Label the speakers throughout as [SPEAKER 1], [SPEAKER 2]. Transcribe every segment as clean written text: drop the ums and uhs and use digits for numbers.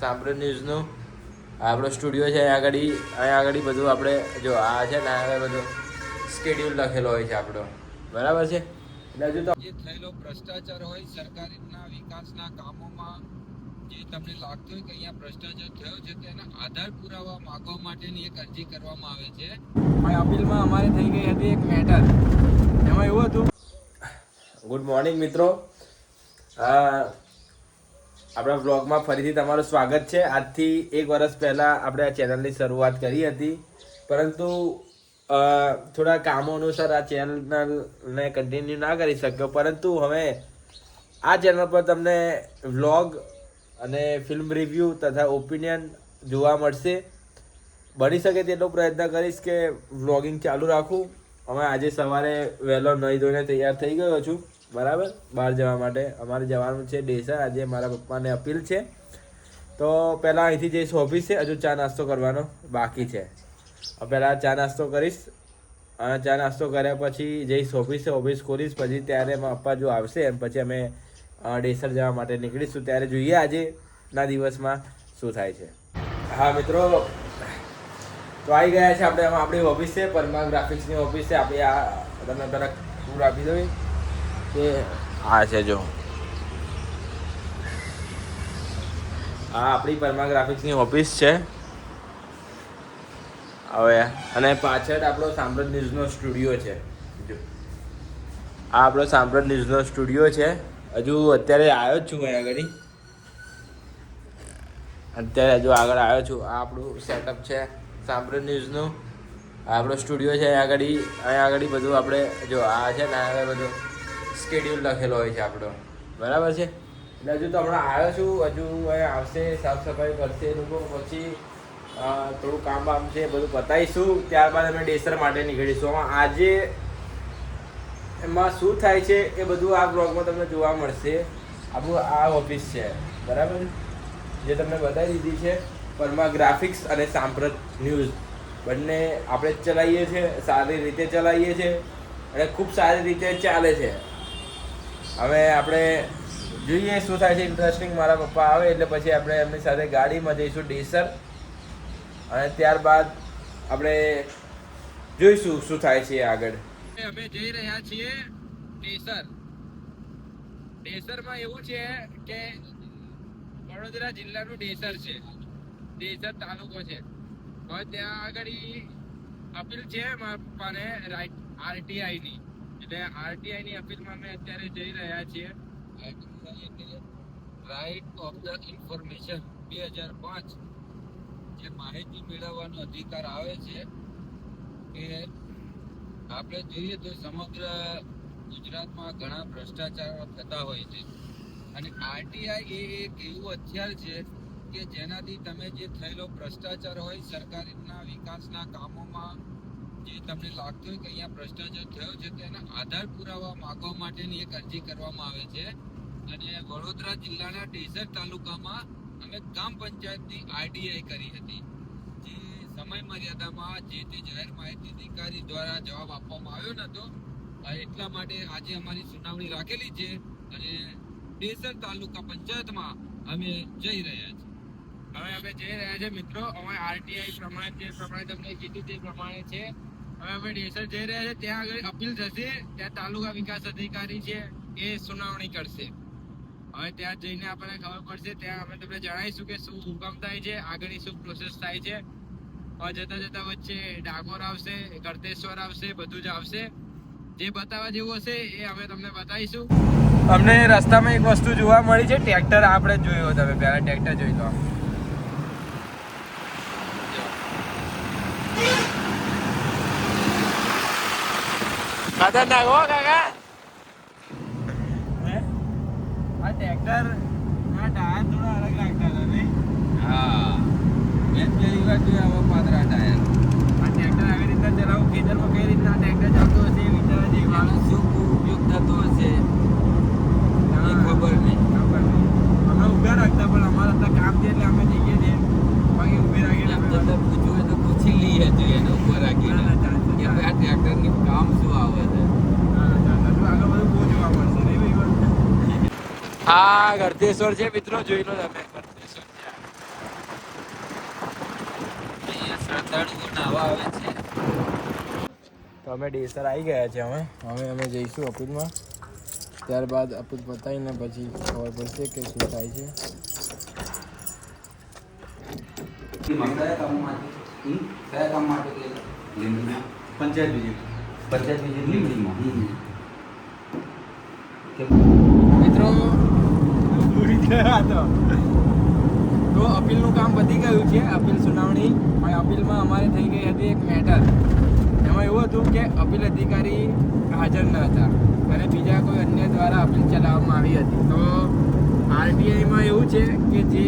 [SPEAKER 1] સાંભળ્યું ન્યૂઝનું આપણો સ્ટુડિયો છે અહીંયા આગળ બધું આપણે જો આ છે ને આગળ બધું સ્કેડ્યુલ લખેલો હોય છે આપણો, બરાબર છે. એટલે હજુ તો
[SPEAKER 2] જે થયેલો ભ્રષ્ટાચાર હોય સરકારના વિકાસના કામોમાં જે તમને લાગતું હોય કે અહીંયા ભ્રષ્ટાચાર થયો છે તેના આધાર પુરાવા માંગવા માટેની એક અરજી કરવામાં આવે છે. આ અપીલમાં અમારે થઈ ગઈ હતી એક મેટર. એમાં એવું હતું.
[SPEAKER 1] ગુડ મોર્નિંગ મિત્રો, આપણા બ્લોગમાં ફરીથી તમારું સ્વાગત છે. આજથી 1 વર્ષ પહેલાં આપણે આ ચેનલની શરૂઆત કરી હતી, પરંતુ થોડા કામો અનુસાર આ ચેનલને કન્ટિન્યુ ના કરી શક્યો. પરંતુ હવે આ ચેનલ પર તમને વ્લોગ અને ફિલ્મ રિવ્યૂ તથા ઓપિનિયન જોવા મળશે. બની શકે તેટલો પ્રયત્ન કરીશ કે વ્લોગિંગ ચાલુ રાખું. અમે આજે સવારે વહેલો નહીં ધોઈને તૈયાર થઈ ગયો છું, બરાબર, બહાર જવા માટે. અમારે જવાનું છે ડેસર. આજે મારા પપ્પાને અપીલ છે, તો પહેલાં અહીંથી જઈશ ઓફિસે. હજુ ચા નાસ્તો કરવાનો બાકી છે. પહેલાં ચા નાસ્તો કરીશ અને ચા નાસ્તો કર્યા પછી જઈશ ઓફિસે. ઓફિસ ખોલીશ પછી ત્યારે મારા પપ્પા જો આવશે એમ પછી અમે ડેસર જવા માટે નીકળીશું. ત્યારે જોઈએ આજેના દિવસમાં શું થાય છે. હા મિત્રો, તો આવી ગયા છે આપણે આપણી ઓફિસ છે, પરમા ગ્રાફિક્સની ઓફિસ છે. આપણે આ તમને તરફ ટૂર આપી દઉં કે આ છે જો આ આપણી પરમા ગ્રાફિક્સની ઓફિસ છે હવે. અને પાછળ આપણો સામ્રાજ્ય ન્યૂઝનો સ્ટુડિયો છે. જો આ આપણો સામ્રાજ્ય ન્યૂઝનો સ્ટુડિયો છે. હજુ અત્યારે આવ્યો જ છું અહીંયા હજુ આગળ આવ્યો છું. આ આપણું સેટઅપ છે સામ્રાજ્ય ન્યૂઝનું. આપણો સ્ટુડિયો છે અહીંયા આગળ બધું આપણે જો આ છે ને આગળ બધું સ્કેડ્યુલ લખેલો હોય છે આપણો, બરાબર છે. એટલે હજુ તો હમણાં આવ્યો છું, હજુ અહીંયા આવશે, સાફ સફાઈ કરશે એ લોકો. પછી થોડું કામ બામ છે બધું પતાવીશું. ત્યારબાદ અમે ડેસર માટે નીકળીશું. આજે એમાં શું થાય છે એ બધું આ બ્લોગમાં તમને જોવા મળશે. આપણું આ ઓફિસ છે, બરાબર, જે તમને બતાવી દીધી છે. પરમા ગ્રાફિક્સ અને સાંપ્રત ન્યૂઝ બંને આપણે જ ચલાવીએ છીએ, સારી રીતે ચલાવીએ છીએ અને ખૂબ સારી રીતે ચાલે છે. હવે આપણે જોઈએ શું થાય છે ઇન્ટરેસ્ટિંગ. મારા પપ્પા આવે એટલે પછી આપણે એમની સાથે ગાડીમાં જઈશું ડેસર અને ત્યારબાદ આપણે જોઈશું શું થાય છે આગળ.
[SPEAKER 2] અમે જઈ રહ્યા છીએ ડેસર. ડેસરમાં એવું છે કે વડોદરા જિલ્લાનું ડેસર છે, ડેસર તાલુકો છે. હવે ત્યાં આગળ અપીલ છે મારા પપ્પાને આરટીઆઈ ની. એટલે આરટીઆઈ ની અપીલમાં અમે અત્યારે જઈ રહ્યા છીએ. રાઇટ ઓફ ધ ઇન્ફોર્મેશન 2005 જે માહિતી મેળવવાનો અધિકાર આવે છે કે આપણે જોઈએ તો સમગ્ર ગુજરાતમાં ઘણા ભ્રષ્ટાચારો થતા હોય છે અને આરટીઆઈ એ એક એવું હથિયાર છે કે જેનાથી તમે જે થયેલો ભ્રષ્ટાચાર હોય સરકારના વિકાસના કામોમાં જે તમને લાગતું હોય કે અહીંયા ભ્રષ્ટાચાર થયો છે તેના આધાર પુરાવા માંગવા માટેની એક અરજી કરવામાં આવે છે. અને વડોદરા જિલ્લાના ડેસર તાલુકામાં અમે ગ્રામ પંચાયતની આરટીઆઈ કરી હતી. જે સમય મર્યાદામાં જે તે જાહેર માહિતી અધિકારી દ્વારા જવાબ આપવામાં આવ્યો નતો, એટલા માટે આજે અમારી સુનાવણી રાખેલી છે અને ડેસર તાલુકા પંચાયતમાં અમે જઈ રહ્યા છીએ. હવે અમે જઈ રહ્યા છે મિત્રો. અમે આરટીઆઈ પ્રમાણે જે પ્રમાણે તમને કીધું તે પ્રમાણે છે. હવે અમે ડેસર જઈ રહ્યા છે. ત્યાં આગળ અપીલ થશે. ત્યાં તાલુકા વિકાસ અધિકારી છે એ સુનાવણી કરશે. હવે ત્યાં જઈને આપણને ખબર પડશે. ત્યાં અમે તમને જણાવીશું કે શું હુકમ થાય છે, આગળની શું પ્રોસેસ થાય છે. જતા જતા વચ્ચે ડાકોર આવશે, ગળતેશ્વર આવશે, બધું જ આવશે. જે બતાવવા જેવું હશે એ અમે તમને બતાવીશું. અમને રસ્તામાં એક વસ્તુ જોવા મળી છે, ટ્રેક્ટર. આપણે જોયું, તમે પહેલા ટ્રેક્ટર જોઈ લો. ખતરનાક હો કાકા. આ ટ્રેક્ટર આ ટાયર થોડા અલગ લાગતા હતા નહીં? હા, મેં પહેલી વાર જોયા આવા પાતળા ટાયર. આ ટ્રેક્ટર આવી રીતના ચલાવું, ખેતરમાં કઈ રીતના ટ્રેક્ટર ચાલતું હશે એ વિચારવા જેવી વાત. શું ઉપયોગ થતો હશે એ ખબર નહીં. અમે ઉભા રાખતા, પણ અમારા તો કામ છે એટલે અમે જઈએ છીએ. બાકી ઉભી રાખીને પૂછવું હોય તો પૂછી લઈએ છીએ એને ઉભો રાખીને કે આ ટ્રેક્ટરનું કામ શું આવે છે. આગળ બધું બહુ જોવા મળશે નહીં ભાઈ. આ ગળતેશ્વર છે મિત્રો, જોઈ લો તમે. ગળતેશ્વર છે. શ્રદ્ધાળુઓ નાહવા આવે છે.
[SPEAKER 1] તો અમે ડેસર આવી ગયા છે. હવે અમે જઈશું અપીલમાં. ત્યારબાદ અપીલ પતાવીને પછી ખબર પડશે કે શું થાય છે.
[SPEAKER 2] કયા કામ માટે લીંબડીમાં પંચાયત વિજિટ લીંબડીમાં
[SPEAKER 1] મિત્રો તો અપીલનું કામ પતી ગયું છે. અપીલ સુનાવણી. અને અપીલમાં અમારે થઈ ગઈ હતી એક મેટર. એમાં એવું હતું કે અપીલ અધિકારી હાજર ન હતા અને બીજા કોઈ અન્ય દ્વારા અપીલ ચલાવવામાં આવી હતી. તો આરટીઆઈમાં એવું છે કે જે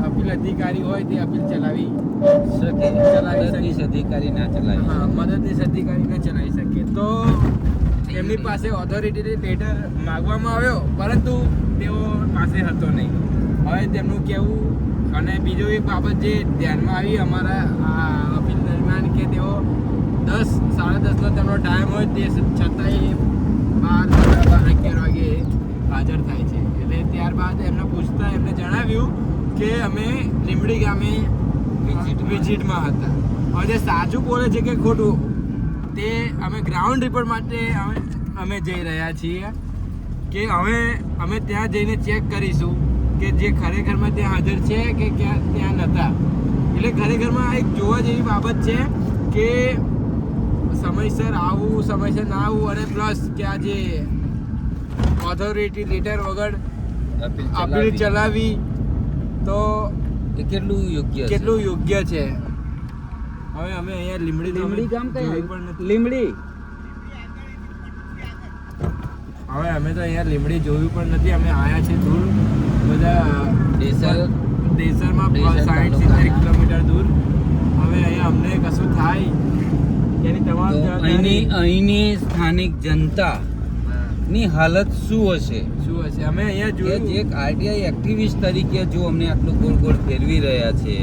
[SPEAKER 1] અપીલ અધિકારી હોય તે અપીલ ચલાવી શકે.
[SPEAKER 2] મદદનીશ અધિકારી ના ચલાવી
[SPEAKER 1] હા, મદદનીશ અધિકારી ન ચલાવી શકે. તો એમની પાસે ઓથોરિટી લેટર માગવામાં આવ્યો, પરંતુ તેઓ પાસે હતો નહીં. હવે તેમનું કહેવું અને બીજું એક બાબત જે ધ્યાનમાં આવી અમારા આ અપીલ દરમિયાન કે તેઓ 10-10:30નો તેમનો ટાઈમ હોય તે છતાંય 12-11 વાગે હાજર થાય છે. એટલે ત્યારબાદ એમને પૂછતા એમને જણાવ્યું કે અમે લીંબડી ગામે વિઝિટમાં હતા. હવે જે સાચું બોલે છે કે ખોટું તે અમે ગ્રાઉન્ડ રિપોર્ટ માટે અમે જઈ રહ્યા છીએ કે હવે અમે ત્યાં જઈને ચેક કરીશું કે જે ખરેખરમાં ત્યાં હાજર છે કે ત્યાં નહોતા. એટલે ખરેખરમાં એક જોવા જેવી બાબત છે કે સમયસર આવવું, સમયસર ના આવવું, અને પ્લસ કે આ જે ઓથોરિટી લેટર વગર અપીલ ચલાવી તો
[SPEAKER 2] એ કેટલું યોગ્ય
[SPEAKER 1] છે. હવે અમે અહીંયા લીંબડી
[SPEAKER 2] ગામ
[SPEAKER 1] જોયું પણ નથી.
[SPEAKER 2] લીંબડી
[SPEAKER 1] હવે અમે તો અહીંયા લીંબડી જોયું પણ નથી. અમે આવ્યા છે દૂર બધા દેસરમાં 60-70 કિલોમીટર દૂર. હવે અહીંયા અમને કશું થાય એની તમામ
[SPEAKER 2] અહીંની સ્થાનિક જનતા ની હાલત શું હશે?
[SPEAKER 1] અમે અહીંયા જોયું
[SPEAKER 2] એક આરટીઆઈ એક્ટિવિસ્ટ તરીકે જો અમને આટલું ગોળ ગોળ ફેરવી રહ્યા છે.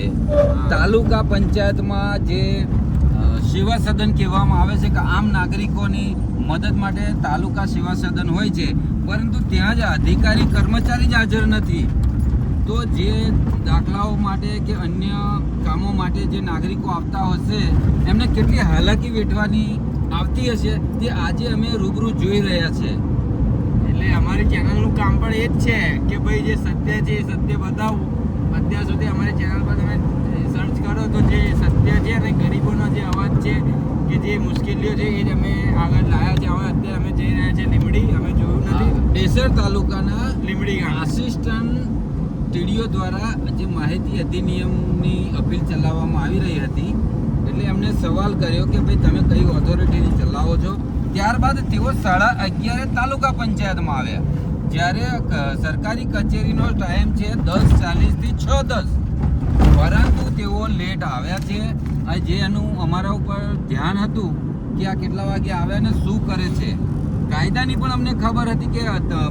[SPEAKER 2] તાલુકા પંચાયતમાં જે સેવા સદન કહેવામાં આવે છે કે આમ નાગરિકોની મદદ માટે તાલુકા સેવા સદન હોય છે, પરંતુ ત્યાં જ અધિકારી કર્મચારી જ હાજર નથી. તો જે દાખલાઓ માટે કે અન્ય કામો માટે જે નાગરિકો આવતા હશે એમને કેટલી હાલાકી વેઠવાની આવતી હશે તે આજે અમે રૂબરૂ જોઈ રહ્યા છે.
[SPEAKER 1] એટલે અમારી ચેનલનું કામ પણ એ જ છે કે ભાઈ જે સત્ય છે એ સત્ય બતાવવું. અત્યાર સુધી અમારી ચેનલ પર તમે સર્ચ કરો તો જે સત્ય છે અને ગરીબોનો જે અવાજ છે કે જે મુશ્કેલીઓ છે એ જ અમે આગળ લાવ્યા છે. હવે અત્યારે અમે જઈ રહ્યા છીએ લીંબડી. અમે જોયું નથી.
[SPEAKER 2] ડેસર તાલુકાના
[SPEAKER 1] લીંબડી ગામ
[SPEAKER 2] આસિસ્ટન્ટ ટીડીઓ દ્વારા જે માહિતી અધિનિયમની અપીલ ચલાવવામાં આવી રહી હતી, એટલે એમને સવાલ કર્યો કે ભાઈ તમે કઈ ઓથોરિટીની ચલાવો છો. ત્યારબાદ તેઓ 11:30 તાલુકા પંચાયતમાં આવ્યા, જ્યારે સરકારી કચેરીનો ટાઈમ છે 10:40 થી 6:10, પરંતુ તેઓ લેટ આવ્યા છે. જે એનું અમારા ઉપર ધ્યાન હતું કે આ કેટલા વાગે આવ્યા ને શું કરે છે. કાયદાની પણ અમને ખબર હતી કે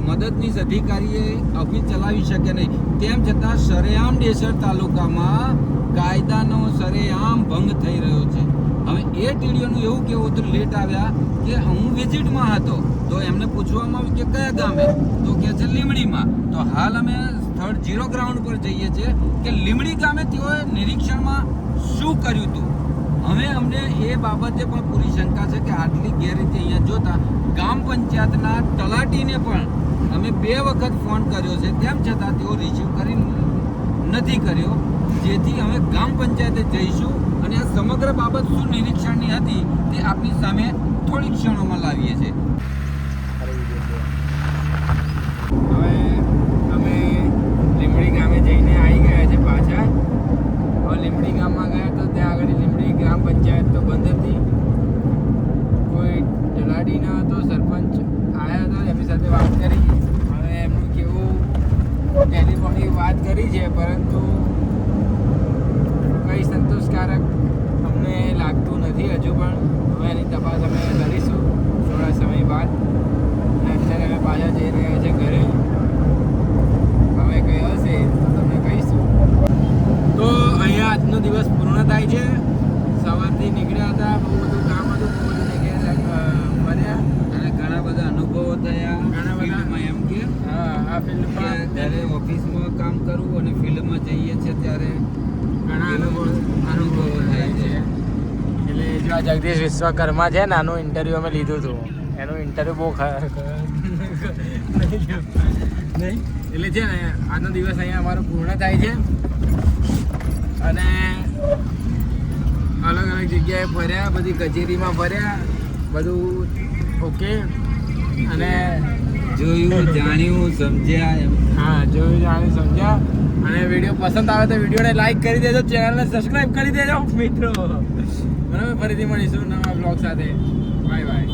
[SPEAKER 2] મદદનીશ અધિકારીએ અપીલ ચલાવી શકે નહીં, તેમ છતાં સરેઆમ ડેસર તાલુકામાં કાયદાનો સરેઆમ ભંગ થઈ રહ્યો છે. હવે એ ટીડીઓનું એવું કેવું હતું લેટ આવ્યા કે હું વિઝિટમાં હતો. તો એમને પૂછવામાં આવ્યું કે કયા ગામે, તો કે છે લીંબડીમાં. તો હાલ અમે સ્થળ 0 ગ્રાઉન્ડ પર જઈએ છીએ કે લીંબડી ગામે તેઓએ નિરીક્ષણમાં શું કર્યું હતું. હવે અમને એ બાબતે પણ પૂરી શંકા છે કે આટલી ગેરરીતિ અહીંયા જોતા ગામ પંચાયતના તલાટીને પણ અમે 2 વખત ફોન કર્યો છે, તેમ છતાં તેઓ રિસીવ કરી નથી કર્યો. જેથી અમે ગામ પંચાયતે જઈશું અને આ સમગ્ર બાબત શું નિરીક્ષણની હતી તે આપની સામે થોડી ક્ષણોમાં લાવીએ છીએ.
[SPEAKER 1] હવે અમે લીંબડી ગામે જઈને આવી ગયા છે પાછા. હવે લીંબડી ગામમાં ગયા તો ત્યાં આગળ લીંબડી ગ્રામ પંચાયત તો બંધ હતી. કોઈ તલાટી ન હતો. સરપંચ આવ્યા હતા, એમની સાથે વાત કરી. હવે એમનું કેવું ટેલિફોનની વાત કરી છે, પરંતુ કંઈ સંતોષકારક અમને લાગતું નથી હજુ પણ. હવે એની તપાસ અમે કરીશું થોડા સમય બાદ. અત્યારે અમે પાછા જઈ રહ્યા છીએ ઘરે. હવે કંઈ હશે તો તમને કહીશું. તો અહીંયા આજનો દિવસ પૂર્ણ થાય છે. સવારથી નીકળ્યા હતા, બહુ બધું કામ હતું, બહુ બધી જગ્યાએ ફર્યા
[SPEAKER 2] અને ઘણા બધા અનુભવો થયા.
[SPEAKER 1] ઘણા બધા.
[SPEAKER 2] ફિલ્ડમાં એમ કે
[SPEAKER 1] આ ફિલ્ડમાં
[SPEAKER 2] જ્યારે ઓફિસમાં કામ કરવું અને ફિલ્ડમાં જઈએ છીએ ત્યારે
[SPEAKER 1] ઘણા અનુભવો થાય છે.
[SPEAKER 3] જો આ જગદીશ વિશ્વકર્મા છે ને આનું ઇન્ટરવ્યુ અમે લીધું હતું એનું ઇન્ટરવ્યુ બહુ નહીં એટલે છે ને આજનો દિવસ અહીંયા અમારો પૂર્ણ થાય છે અને અલગ અલગ જગ્યાએ ફર્યા બધી કચેરીમાં ફર્યા બધું ઓકે અને
[SPEAKER 2] જોયું જાણ્યું સમજ્યા એમ.
[SPEAKER 3] હા જોયું જાણ્યું સમજ્યા અને વિડીયો પસંદ આવે તો વિડીયોને લાઈક કરી દેજો ચેનલને સબસ્ક્રાઈબ કરી દેજો મિત્રો બરાબર ફરીથી મળીશું નવા બ્લોગ સાથે બાય બાય